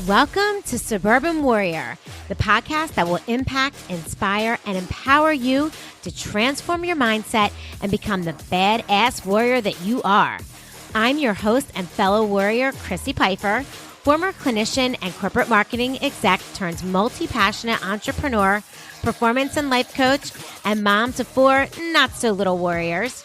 Welcome to Suburban Warrior, the podcast that will impact, inspire, and empower you to transform your mindset and become the badass warrior that you are. I'm your host and fellow warrior, Chrissy Pfeiffer, former clinician and corporate marketing exec turned multi-passionate entrepreneur, performance and life coach, and mom to 4 not-so-little warriors.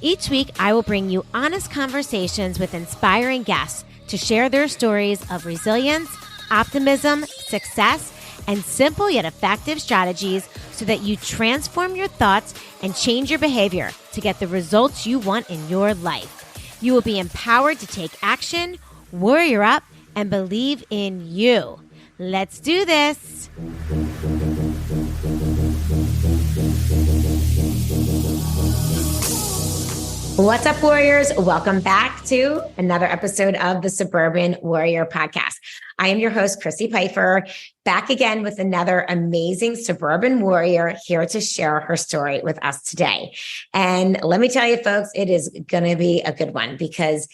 Each week, I will bring you honest conversations with inspiring guests to share their stories of resilience, optimism, success, and simple yet effective strategies so that you transform your thoughts and change your behavior to get the results you want in your life. You will be empowered to take action, warrior up, and believe in you. Let's do this. What's up, warriors? Welcome back to another episode of the Suburban Warrior Podcast. I am your host, Chrissy Pfeiffer, back again with another amazing suburban warrior here to share her story with us today. And let me tell you, folks, it is going to be a good one, because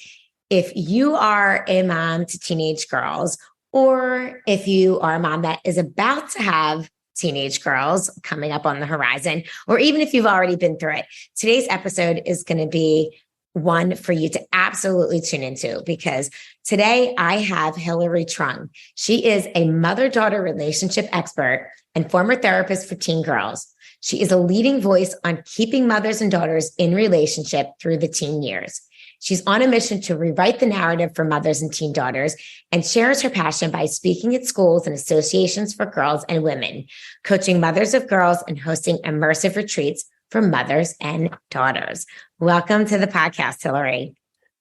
if you are a mom to teenage girls, or if you are a mom that is about to have teenage girls coming up on the horizon, or even if you've already been through it, today's episode is going to be one for you to absolutely tune into, because today I have Hilary Truong. She is a mother-daughter relationship expert and former therapist for teen girls. She is a leading voice on keeping mothers and daughters in relationship through the teen years. She's on a mission to rewrite the narrative for mothers and teen daughters, and shares her passion by speaking at schools and associations for girls and women, coaching mothers of girls, and hosting immersive retreats for mothers and daughters. Welcome to the podcast, Hilary.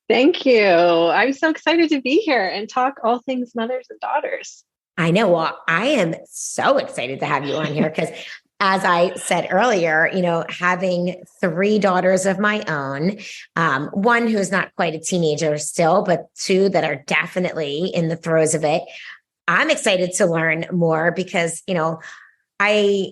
Thank you. I'm so excited to be here and talk all things mothers and daughters. I know. Well, I am so excited to have you on here because, as I said earlier, having 3 daughters of my own, one who's not quite a teenager still, but 2 that are definitely in the throes of it. I'm excited to learn more because, I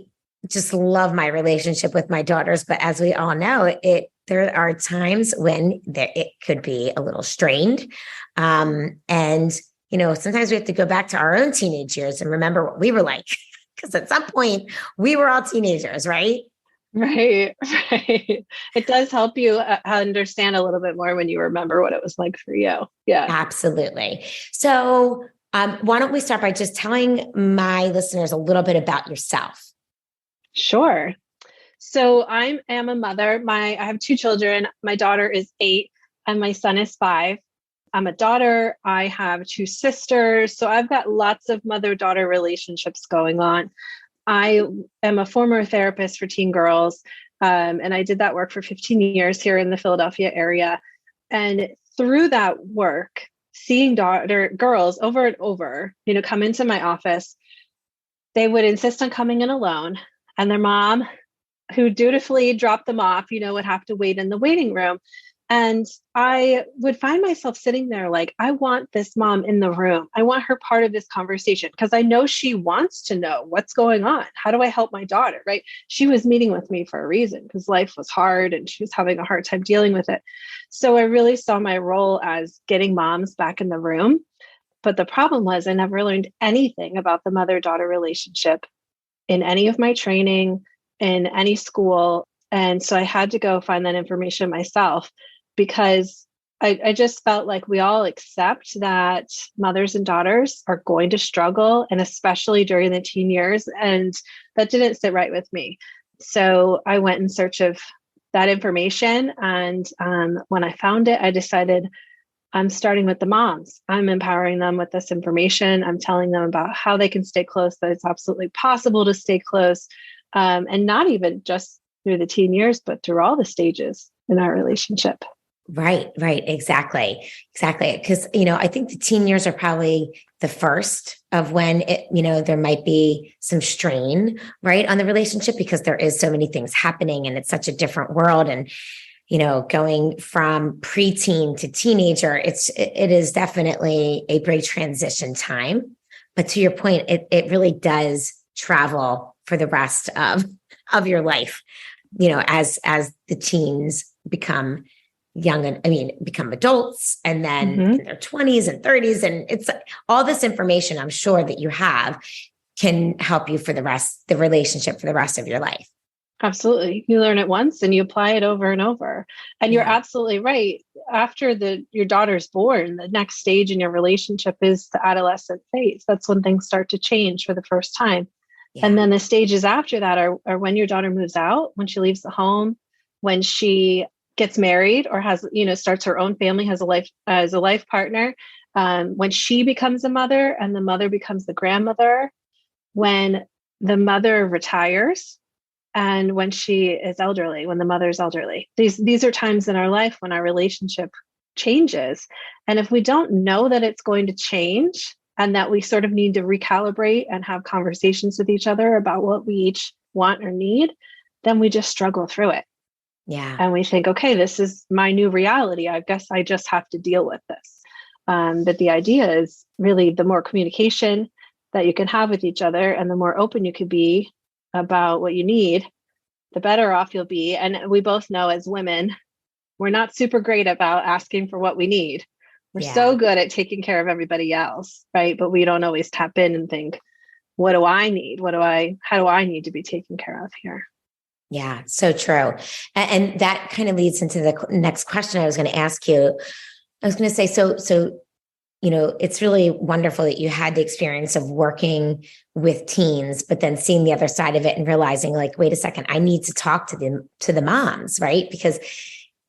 just love my relationship with my daughters. But as we all know, there are times when it could be a little strained. Sometimes we have to go back to our own teenage years and remember what we were like. Because at some point we were all teenagers, right? Right. It does help you understand a little bit more when you remember what it was like for you. Yeah, absolutely. So why don't we start by just telling my listeners a little bit about yourself? Sure. So I am a mother. I have 2 children. My daughter is 8 and my son is 5. I'm a daughter. I have 2 sisters. So I've got lots of mother-daughter relationships going on. I am a former therapist for teen girls. And I did that work for 15 years here in the Philadelphia area. And through that work, seeing girls over and over, come into my office, they would insist on coming in alone. And their mom, who dutifully dropped them off, would have to wait in the waiting room. And I would find myself sitting there like, I want this mom in the room. I want her part of this conversation because I know she wants to know what's going on. How do I help my daughter, right? She was meeting with me for a reason because life was hard and she was having a hard time dealing with it. So I really saw my role as getting moms back in the room. But the problem was I never learned anything about the mother-daughter relationship in any of my training, in any school. And so I had to go find that information myself, because I just felt like we all accept that mothers and daughters are going to struggle, and especially during the teen years. And that didn't sit right with me. So I went in search of that information. And when I found it, I decided I'm starting with the moms. I'm empowering them with this information. I'm telling them about how they can stay close, that it's absolutely possible to stay close, and not even just through the teen years, but through all the stages in our relationship. Right. Exactly. Because, I think the teen years are probably the first of when there might be some strain, right, on the relationship, because there is so many things happening and it's such a different world. And, going from preteen to teenager, it is definitely a great transition time. But to your point, it really does travel for the rest of your life, as the teens become become adults and then Mm-hmm. in their 20s and 30s. And it's all this information I'm sure that you have can help you for the relationship for the rest of your life. Absolutely. You learn it once and you apply it over and over. And you're Yeah. absolutely right. After your daughter's born, the next stage in your relationship is the adolescent phase. That's when things start to change for the first time. Yeah. And then the stages after that are when your daughter moves out, when she leaves the home, when she gets married or has, starts her own family, has a life as a life partner, when she becomes a mother and the mother becomes the grandmother, when the mother retires, and when she is elderly, when the mother is elderly. These are times in our life when our relationship changes. And if we don't know that it's going to change and that we sort of need to recalibrate and have conversations with each other about what we each want or need, then we just struggle through it. Yeah. And we think, okay, this is my new reality. I guess I just have to deal with this. But the idea is really the more communication that you can have with each other and the more open you could be about what you need, the better off you'll be. And we both know as women, we're not super great about asking for what we need. We're so good at taking care of everybody else, right? But we don't always tap in and think, what do I need? How do I need to be taken care of here? Yeah, so true. And that kind of leads into the next question I was going to ask you. I was going to say, so it's really wonderful that you had the experience of working with teens, but then seeing the other side of it and realizing like, wait a second, I need to talk to the moms, right? Because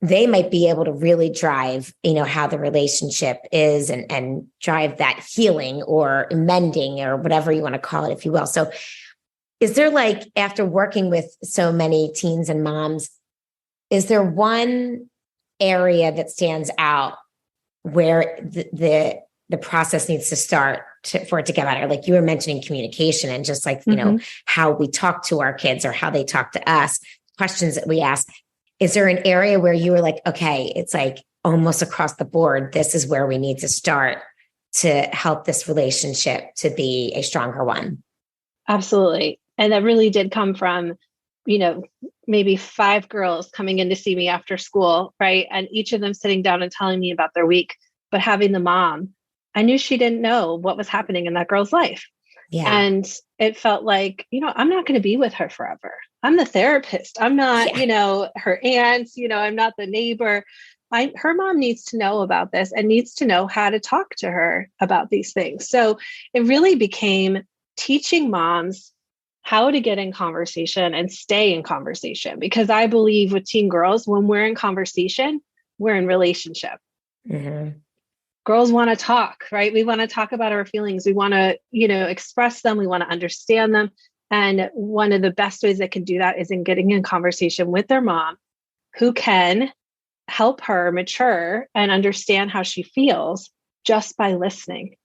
they might be able to really drive, how the relationship is and drive that healing or mending or whatever you want to call it, if you will. So is there like, after working with so many teens and moms, is there one area that stands out where the process needs to start for it to get better? Like you were mentioning communication and just like, how we talk to our kids or how they talk to us, questions that we ask. Is there an area where you were like, okay, it's like almost across the board, this is where we need to start to help this relationship to be a stronger one? Absolutely. And that really did come from, maybe 5 girls coming in to see me after school, right? And each of them sitting down and telling me about their week, but having the mom, I knew she didn't know what was happening in that girl's life. Yeah. And it felt like, I'm not going to be with her forever. I'm the therapist. I'm not, her aunt, I'm not the neighbor. Her mom needs to know about this and needs to know how to talk to her about these things. So it really became teaching moms how to get in conversation and stay in conversation. Because I believe with teen girls, when we're in conversation, we're in relationship. Mm-hmm. Girls want to talk, right? We want to talk about our feelings. We want to, express them. We want to understand them. And one of the best ways they can do that is in getting in conversation with their mom, who can help her mature and understand how she feels just by listening.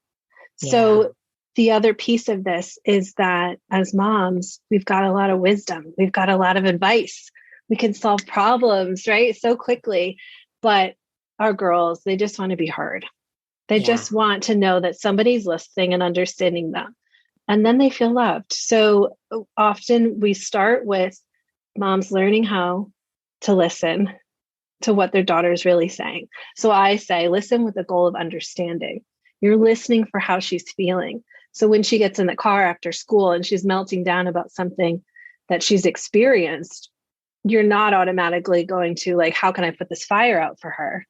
Yeah. So the other piece of this is that as moms, we've got a lot of wisdom. We've got a lot of advice. We can solve problems, right? So quickly. But our girls, they just want to be heard. They just want to know that somebody's listening and understanding them. And then they feel loved. So often we start with moms learning how to listen to what their daughter is really saying. So I say, listen with the goal of understanding. You're listening for how she's feeling. So when she gets in the car after school and she's melting down about something that she's experienced, you're not automatically going to like, how can I put this fire out for her?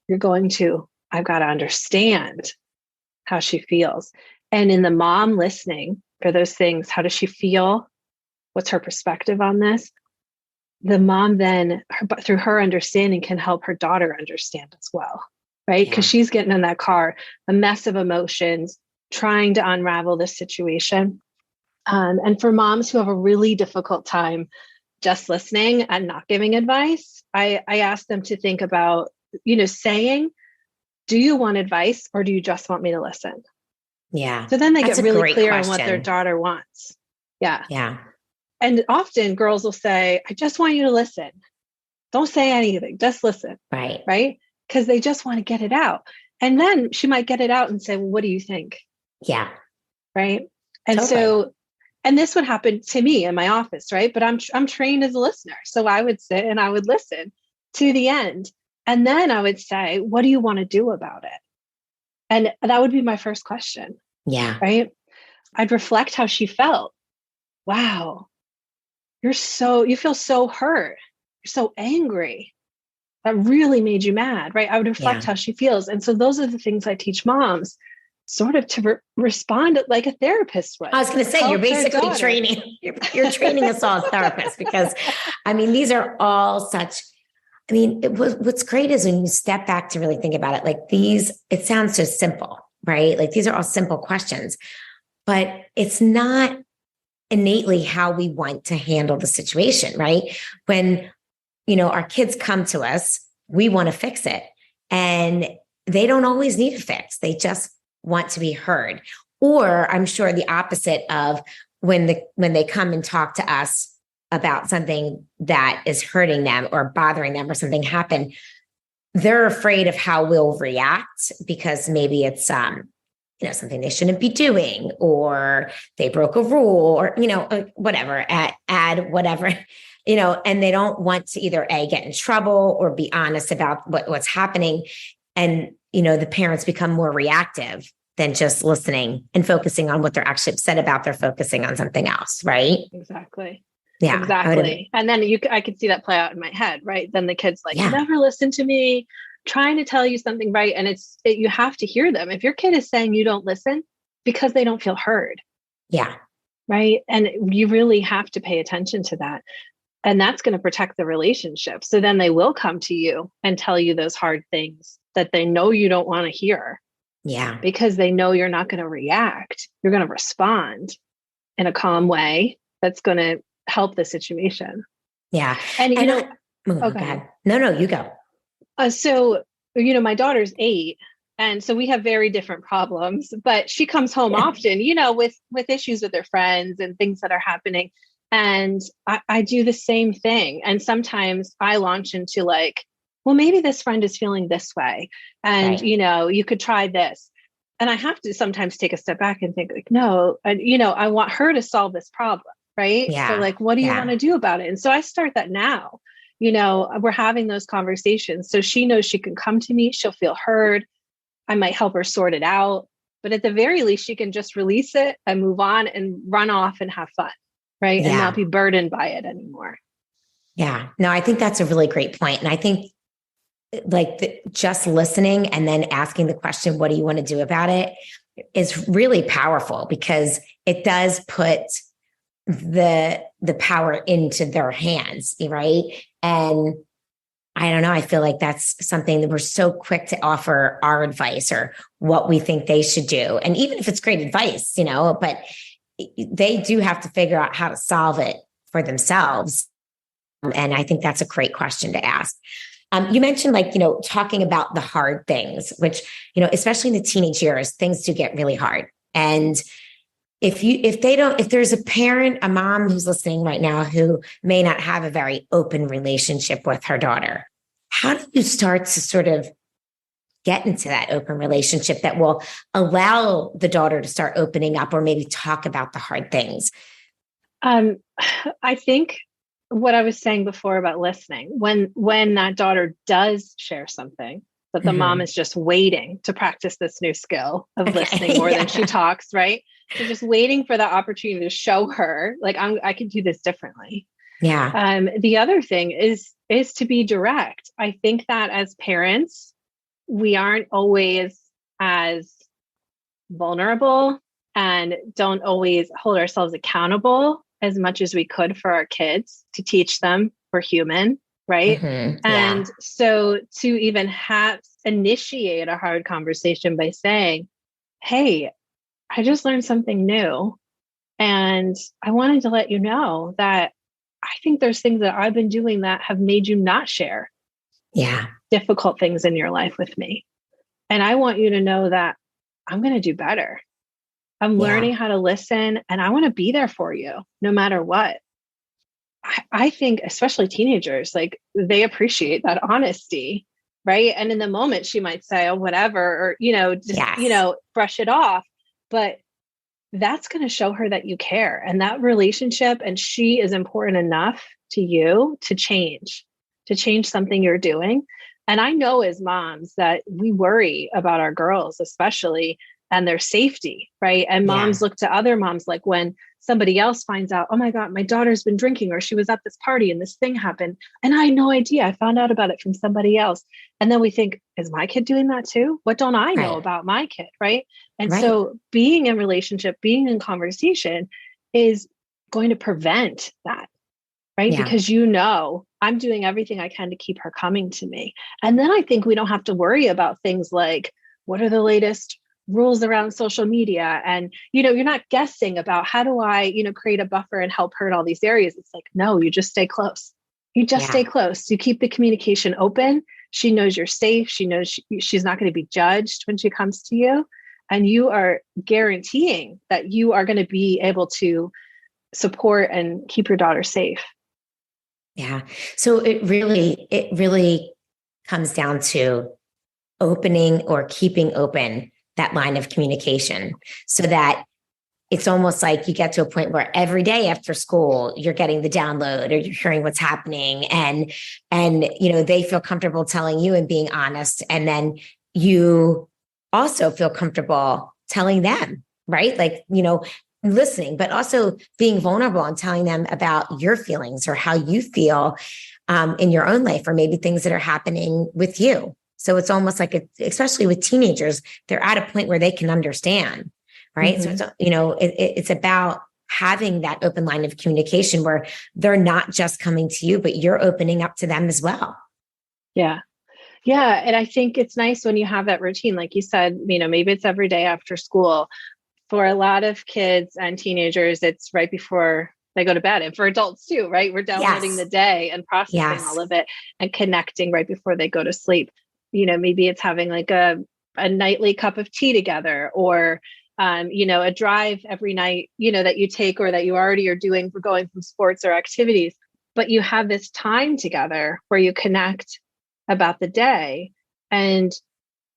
You're going to, I've got to understand how she feels. And in the mom listening for those things, how does she feel? What's her perspective on this? The mom then, through her understanding, can help her daughter understand as well, right? Because she's getting in that car, a mess of emotions, trying to unravel this situation. And for moms who have a really difficult time just listening and not giving advice, I ask them to think about, saying, do you want advice or do you just want me to listen? Yeah. So then they That's get really clear question. on what their daughter wants. Yeah. Yeah. And often girls will say, I just want you to listen. Don't say anything. Just listen. Right. Right. Because they just want to get it out. And then she might get it out and say, well, what do you think? Yeah. Right. And totally. So, and this would happen to me in my office. Right. But I'm trained as a listener. So I would sit and I would listen to the end. And then I would say, what do you want to do about it? And that would be my first question. Yeah. Right. I'd reflect how she felt. Wow. You feel so hurt. You're so angry. That really made you mad. Right. I would reflect how she feels. And so those are the things I teach moms sort of to respond like a therapist would. I was going to say, you're basically training, you're training us all as therapists, because I mean, these are all such, I mean, what's great is when you step back to really think about it, like it sounds so simple, right? Like these are all simple questions, but it's not innately how we want to handle the situation, right? When, our kids come to us, we want to fix it, and they don't always need a fix. They just want to be heard. Or I'm sure the opposite of when they come and talk to us about something that is hurting them or bothering them or something happened, they're afraid of how we'll react because maybe it's something they shouldn't be doing, or they broke a rule, or whatever, add whatever, and they don't want to either get in trouble or be honest about what's happening. And the parents become more reactive than just listening and focusing on what they're actually upset about. They're focusing on something else, right? Exactly. Yeah, exactly. And then I could see that play out in my head, right? Then the kid's like, you never listen to me, trying to tell you something, right? And you have to hear them. If your kid is saying you don't listen because they don't feel heard. Yeah. Right. And you really have to pay attention to that. And that's going to protect the relationship. So then they will come to you and tell you those hard things that they know you don't want to hear. Yeah. Because they know you're not going to react. You're going to respond in a calm way that's going to help the situation. Yeah. And go ahead. No, you go. So, my daughter's 8. And so we have very different problems, but she comes home often, with issues with her friends and things that are happening. And I do the same thing. And sometimes I launch into like, well, maybe this friend is feeling this way. And, you could try this. And I have to sometimes take a step back and think like, no, I want her to solve this problem. Right. Yeah. So like, what do you want to do about it? And so I start that now, we're having those conversations. So she knows she can come to me. She'll feel heard. I might help her sort it out. But at the very least, she can just release it and move on and run off and have fun. Right. Yeah. And not be burdened by it anymore. Yeah. No, I think that's a really great point. And I think just listening and then asking the question, what do you want to do about it, is really powerful, because it does put the power into their hands. Right. And I don't know, I feel like that's something that we're so quick to offer our advice or what we think they should do. And even if it's great advice, but they do have to figure out how to solve it for themselves. And I think that's a great question to ask. You mentioned talking about the hard things, which, especially in the teenage years, things do get really hard. And if there's a parent, a mom who's listening right now who may not have a very open relationship with her daughter, how do you start to sort of get into that open relationship that will allow the daughter to start opening up or maybe talk about the hard things? I think what I was saying before about listening, when that daughter does share something, that the mom is just waiting to practice this new skill of listening more than she talks, right? So just waiting for that opportunity to show her, like, I can do this differently. Yeah. The other thing is to be direct. I think that as parents, we aren't always as vulnerable and don't always hold ourselves accountable as much as we could for our kids to teach them we're human, right? And so to even initiate a hard conversation by saying, hey, I just learned something new. And I wanted to let you know that I think there's things that I've been doing that have made you not share difficult things in your life with me. And I want you to know that I'm going to do better. I'm learning how to listen, and I want to be there for you no matter what. I think especially teenagers, like, they appreciate that honesty, right? And in the moment she might say, oh, whatever, or, brush it off. But that's going to show her that you care, and that relationship, and she is important enough to you to change something you're doing. And I know as moms that we worry about our girls, especially, and their safety, right? And moms look to other moms, like when somebody else finds out, oh my God, my daughter's been drinking, or she was at this party and this thing happened. And I had no idea. I found out about it from somebody else. And then we think, is my kid doing that too? What don't I know about my kid? Right. And so being in relationship, being in conversation is going to prevent that. Right. Yeah. Because I'm doing everything I can to keep her coming to me. And then I think we don't have to worry about things like, what are the latest rules around social media? And, you're not guessing about how do I, create a buffer and help her in all these areas. It's like, no, you just stay close. You just stay close. You keep the communication open. She knows you're safe. She knows she's not going to be judged when she comes to you. And you are guaranteeing that you are going to be able to support and keep your daughter safe. Yeah. So it really comes down to opening or keeping open that line of communication, so that it's almost like you get to a point where every day after school, you're getting the download or you're hearing what's happening, and they feel comfortable telling you and being honest. And then you also feel comfortable telling them, right? Like, listening, but also being vulnerable and telling them about your feelings or how you feel in your own life, or maybe things that are happening with you. So it's almost like, especially with teenagers, they're at a point where they can understand, right? Mm-hmm. So it's about having that open line of communication where they're not just coming to you, but you're opening up to them as well. Yeah. Yeah. And I think it's nice when you have that routine, like you said, maybe it's every day after school. For a lot of kids and teenagers, it's right before they go to bed. And for adults too, right? We're downloading the day and processing all of it and connecting right before they go to sleep. Maybe it's having like a nightly cup of tea together, or, a drive every night, that you take or that you already are doing for going from sports or activities. But you have this time together where you connect about the day. And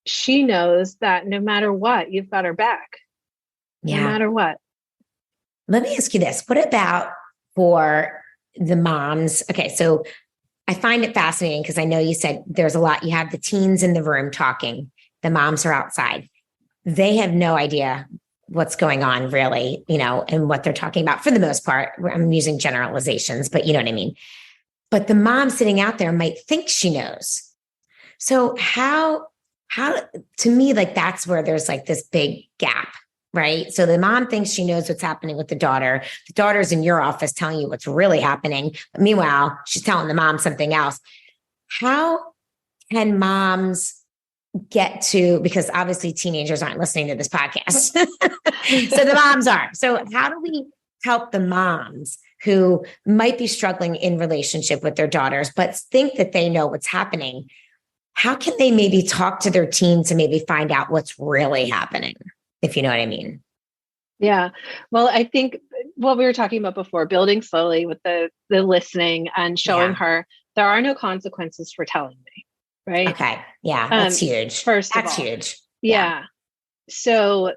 she knows that no matter what, you've got her back. No matter what. Let me ask you this. What about for the moms? Okay, so I find it fascinating because I know you said there's a lot. You have the teens in the room talking. The moms are outside. They have no idea what's going on really, and what they're talking about for the most part. I'm using generalizations, but you know what I mean? But the mom sitting out there might think she knows. So how, to me, like that's where there's like this big gap. Right. So the mom thinks she knows what's happening with the daughter. The daughter's in your office telling you what's really happening. But meanwhile, she's telling the mom something else. How can moms get to, because obviously teenagers aren't listening to this podcast. So the moms are. So how do we help the moms who might be struggling in relationship with their daughters, but think that they know what's happening? How can they maybe talk to their teens to maybe find out what's really happening? If you know what I mean. Yeah. Well, I think what we were talking about before, building slowly with the listening and showing her there are no consequences for telling me. Right. Okay. Yeah. That's huge. That's huge. Yeah. So,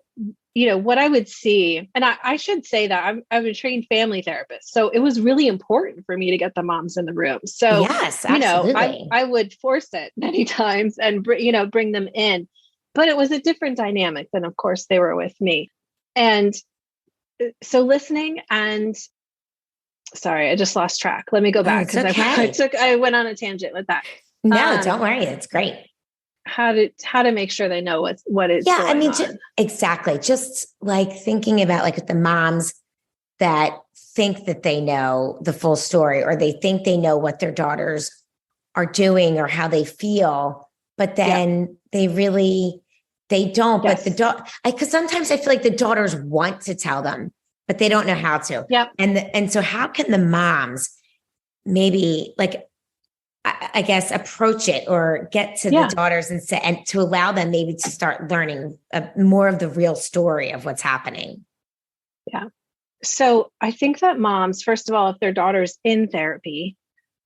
what I would see, and I should say that I'm a trained family therapist. So it was really important for me to get the moms in the room. So, yes, absolutely. I would force it many times and, bring them in. But it was a different dynamic than, of course, they were with me. And so listening and sorry, I just lost track. Let me go back because I went on a tangent with that. No, don't worry. It's great. How to make sure they know what is going on. Exactly. Just like thinking about like the moms that think that they know the full story, or they think they know what their daughters are doing or how they feel, but then they don't. Yes. But because sometimes I feel like the daughters want to tell them, but they don't know how to. Yep. And so how can the moms maybe like, I guess, approach it or get to the daughters and to allow them maybe to start learning more of the real story of what's happening? Yeah. So I think that moms, first of all, if their daughter's in therapy,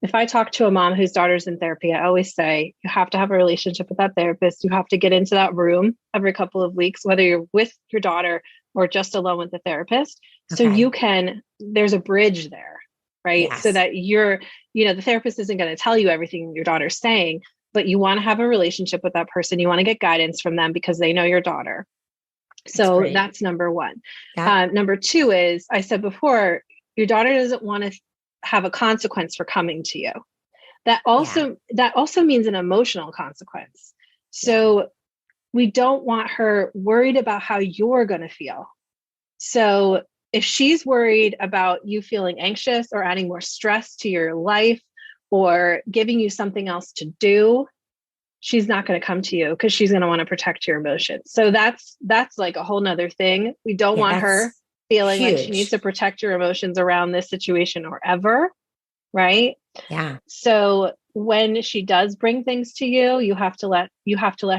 if I talk to a mom whose daughter's in therapy, I always say, you have to have a relationship with that therapist. You have to get into that room every couple of weeks, whether you're with your daughter or just alone with the therapist. Okay. So there's a bridge there, right? Yes. So that the therapist isn't going to tell you everything your daughter's saying, but you want to have a relationship with that person. You want to get guidance from them because they know your daughter. So that's number one. Yeah. Number two is, I said before, your daughter doesn't want to have a consequence for coming to you. That also means an emotional consequence. So we don't want her worried about how you're going to feel. So if she's worried about you feeling anxious or adding more stress to your life or giving you something else to do, she's not going to come to you because she's going to want to protect your emotions. So that's like a whole nother thing. We don't want her feeling like she needs to protect your emotions around this situation or ever. Right. Yeah. So when she does bring things to you, you have to let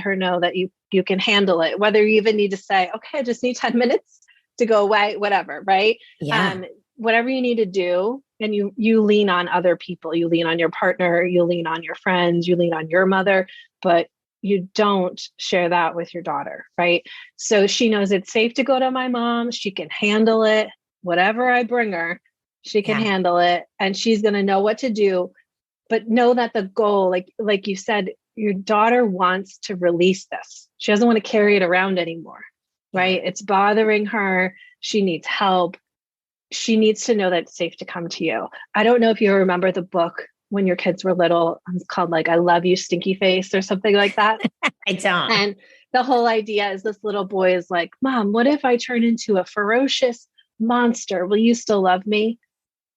her know that you can handle it, whether you even need to say, okay, I just need 10 minutes to go away, whatever. Right. Yeah. Whatever you need to do. And you lean on other people, you lean on your partner, you lean on your friends, you lean on your mother, but you don't share that with your daughter. Right. So she knows it's safe to go to my mom. She can handle it. Whatever I bring her, she can handle it. And she's going to know what to do. But know that the goal, like you said, your daughter wants to release this. She doesn't want to carry it around anymore. Right. It's bothering her. She needs help. She needs to know that it's safe to come to you. I don't know if you remember the book when your kids were little. It's called like, I Love You, Stinky Face or something like that. I don't. And the whole idea is this little boy is like, Mom, what if I turn into a ferocious monster? Will you still love me?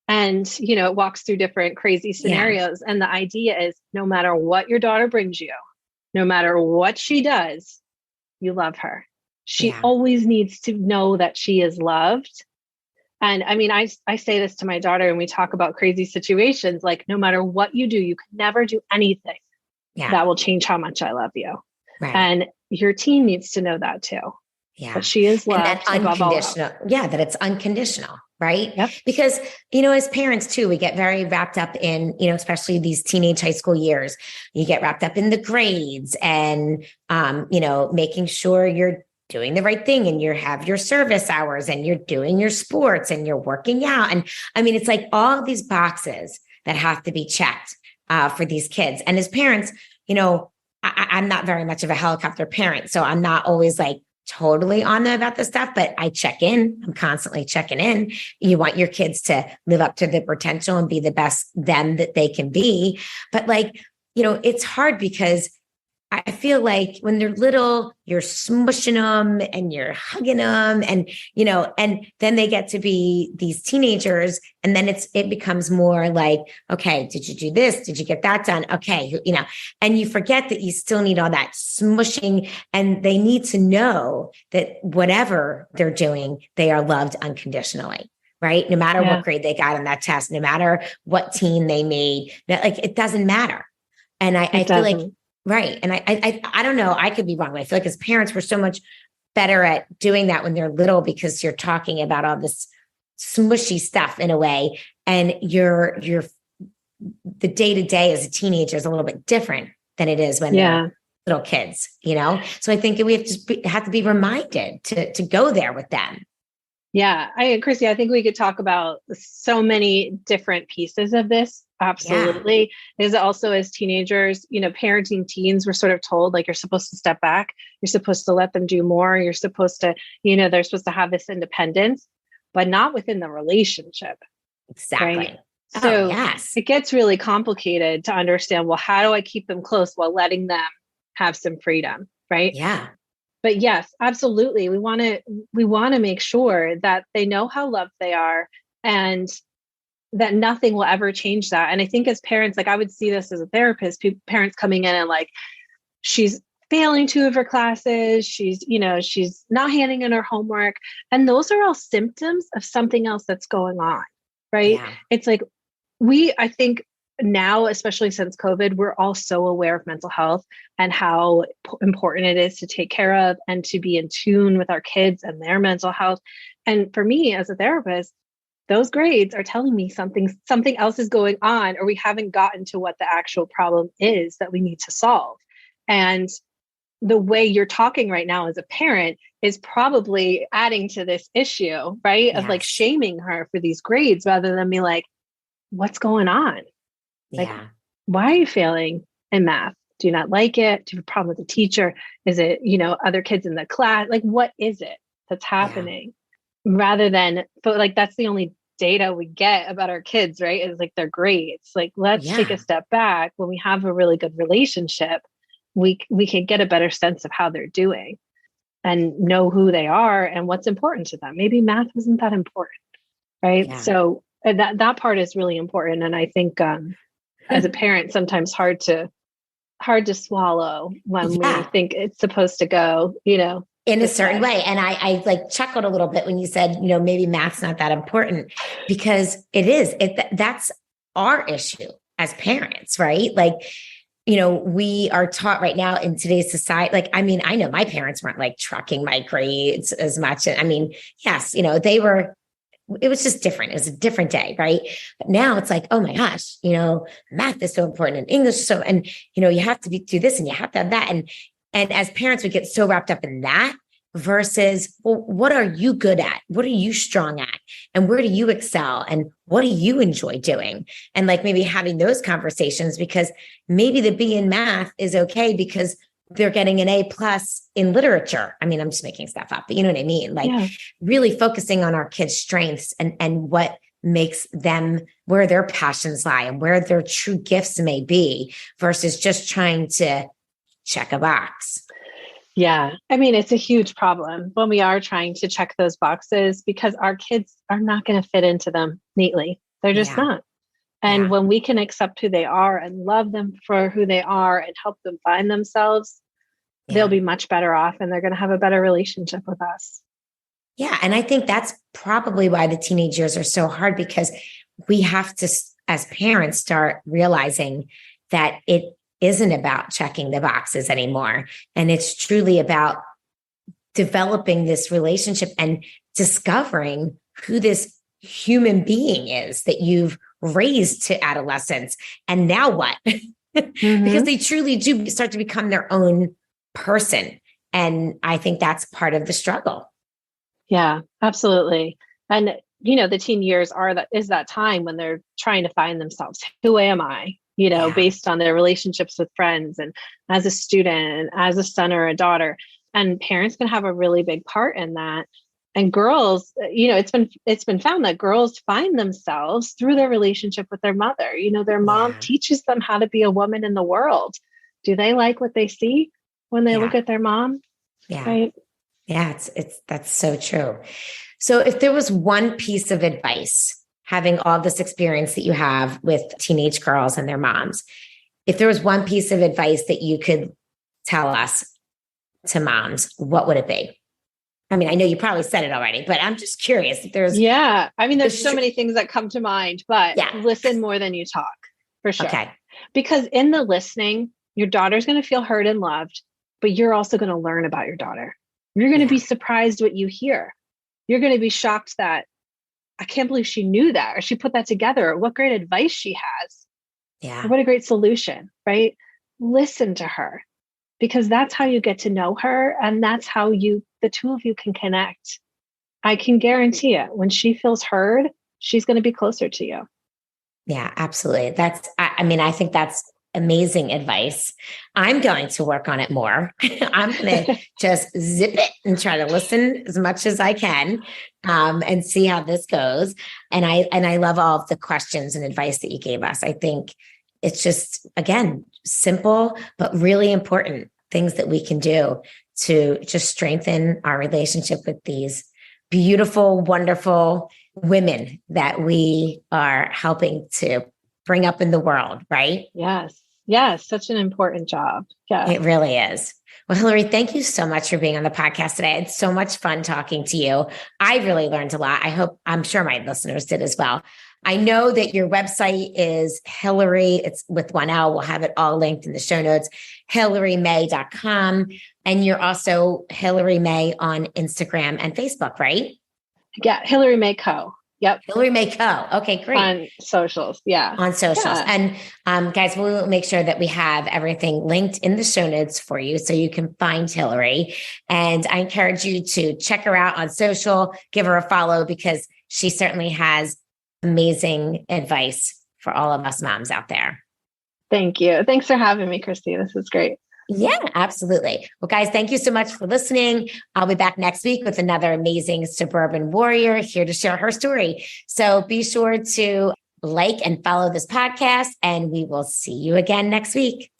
And, it walks through different crazy scenarios. And the idea is no matter what your daughter brings you, no matter what she does, you love her. She always needs to know that she is loved. And I mean, I say this to my daughter and we talk about crazy situations, like no matter what you do, you can never do anything that will change how much I love you. Right. And your teen needs to know that too. Yeah. That she is loved. And that unconditional. That it's unconditional. Right. Yep. Because, as parents too, we get very wrapped up in, especially these teenage high school years, you get wrapped up in the grades and, making sure you're doing the right thing and you have your service hours and you're doing your sports and you're working out. And I mean, it's like all of these boxes that have to be checked for these kids. And as parents, I'm not very much of a helicopter parent, so I'm not always like totally on them about this stuff, but I check in. I'm constantly checking in. You want your kids to live up to their potential and be the best them that they can be. But it's hard because I feel like when they're little, you're smushing them and you're hugging them and then they get to be these teenagers and then it becomes more like, okay, did you do this? Did you get that done? Okay. And you forget that you still need all that smushing and they need to know that whatever they're doing, they are loved unconditionally. Right. No matter what grade they got on that test, no matter what team they made, it doesn't matter. And I feel like, right. And I don't know, I could be wrong, but I feel like as parents, we're so much better at doing that when they're little because you're talking about all this smushy stuff in a way. And you're the day to day as a teenager is a little bit different than it is when they're little kids, So I think we have to be reminded to go there with them. Yeah, Chrissy, I think we could talk about so many different pieces of this. Absolutely. Is also as teenagers, parenting teens, we're sort of told like you're supposed to step back. You're supposed to let them do more. You're supposed to, they're supposed to have this independence, but not within the relationship. Exactly. Right? So it gets really complicated to understand, well, how do I keep them close while letting them have some freedom? Right. Yeah. But yes, absolutely. We want to make sure that they know how loved they are and that nothing will ever change that. And I think as parents, like I would see this as a therapist, parents coming in and like, she's failing 2 of her classes. She's not handing in her homework. And those are all symptoms of something else that's going on. Right. Yeah. It's like I think now, especially since COVID, we're all so aware of mental health and how important it is to take care of and to be in tune with our kids and their mental health. And for me as a therapist, those grades are telling me something else is going on, or we haven't gotten to what the actual problem is that we need to solve. And the way you're talking right now as a parent is probably adding to this issue, right? Yes. Of like shaming her for these grades rather than be like, what's going on? Like, why are you failing in math? Do you not like it? Do you have a problem with the teacher? Is it, other kids in the class? Like, what is it that's happening? Rather than, but like, that's the only data we get about our kids, right? Is like their grades. Like, let's take a step back. When we have a really good relationship, we can get a better sense of how they're doing and know who they are and what's important to them. Maybe math isn't that important, right? Yeah. So that part is really important. And I think as a parent, sometimes hard to swallow when we think it's supposed to go, in a certain way. And I like chuckled a little bit when you said, maybe math's not that important, because it is. That's our issue as parents, right? Like, we are taught right now in today's society, like, I mean, I know my parents weren't like trucking my grades as much. I mean, yes, it was just different. It was a different day, right? But now it's like, oh my gosh, math is so important and English is so, and you have to do this and you have to have that. And as parents, we get so wrapped up in that versus, well, what are you good at? What are you strong at? And where do you excel? And what do you enjoy doing? And like maybe having those conversations, because maybe the B in math is okay because they're getting an A+ in literature. I mean, I'm just making stuff up, but you know what I mean? Like really focusing on our kids' strengths and what makes them, where their passions lie and where their true gifts may be, versus just trying to check a box. Yeah. I mean, it's a huge problem when we are trying to check those boxes, because our kids are not going to fit into them neatly. They're just not. And when we can accept who they are and love them for who they are and help them find themselves, they'll be much better off and they're going to have a better relationship with us. Yeah. And I think that's probably why the teenage years are so hard, because we have to, as parents, start realizing that it isn't about checking the boxes anymore. And it's truly about developing this relationship and discovering who this human being is that you've raised to adolescence. And now what? Because they truly do start to become their own person. And I think that's part of the struggle. Yeah, absolutely. And, the teen years is that time when they're trying to find themselves. Who am I? Based on their relationships with friends and as a student and as a son or a daughter. And parents can have a really big part in that. And girls, it's been found that girls find themselves through their relationship with their mother. Their mom teaches them how to be a woman in the world. Do they like what they see when they look at their mom? Yeah. Right. Yeah, that's so true. So if there was one piece of advice, having all this experience that you have with teenage girls and their moms, if there was one piece of advice that you could tell us to moms, what would it be? I mean, I know you probably said it already, but I'm just curious if there's. Yeah. I mean, there's so many things that come to mind, but listen more than you talk, for sure. Okay. Because in the listening, your daughter's going to feel heard and loved, but you're also going to learn about your daughter. You're going to be surprised what you hear. You're going to be shocked that I can't believe she knew that, or she put that together, or what great advice she has. Yeah. Or what a great solution, right? Listen to her, because that's how you get to know her. And that's how the two of you can connect. I can guarantee it. When she feels heard, she's going to be closer to you. Yeah, absolutely. I think that's amazing advice. I'm going to work on it more. I'm going to just zip it and try to listen as much as I can, and see how this goes. And I love all of the questions and advice that you gave us. I think it's just, again, simple, but really important things that we can do to just strengthen our relationship with these beautiful, wonderful women that we are helping to bring up in the world, right? Yes. Yes. Such an important job. Yeah. It really is. Well, Hilary, thank you so much for being on the podcast today. It's so much fun talking to you. I really learned a lot. I'm sure my listeners did as well. I know that your website is Hilary, it's with one L. We'll have it all linked in the show notes, HilaryMay.com. And you're also Hilary May on Instagram and Facebook, right? Yeah. Hilary May Co. Yep. Hilary May Co. Okay, great. On socials. Yeah. On socials. Yeah. And guys, we'll make sure that we have everything linked in the show notes for you so you can find Hilary. And I encourage you to check her out on social, give her a follow, because she certainly has amazing advice for all of us moms out there. Thank you. Thanks for having me, Christy. This is great. Yeah, absolutely. Well, guys, thank you so much for listening. I'll be back next week with another amazing suburban warrior here to share her story. So be sure to like and follow this podcast, and we will see you again next week.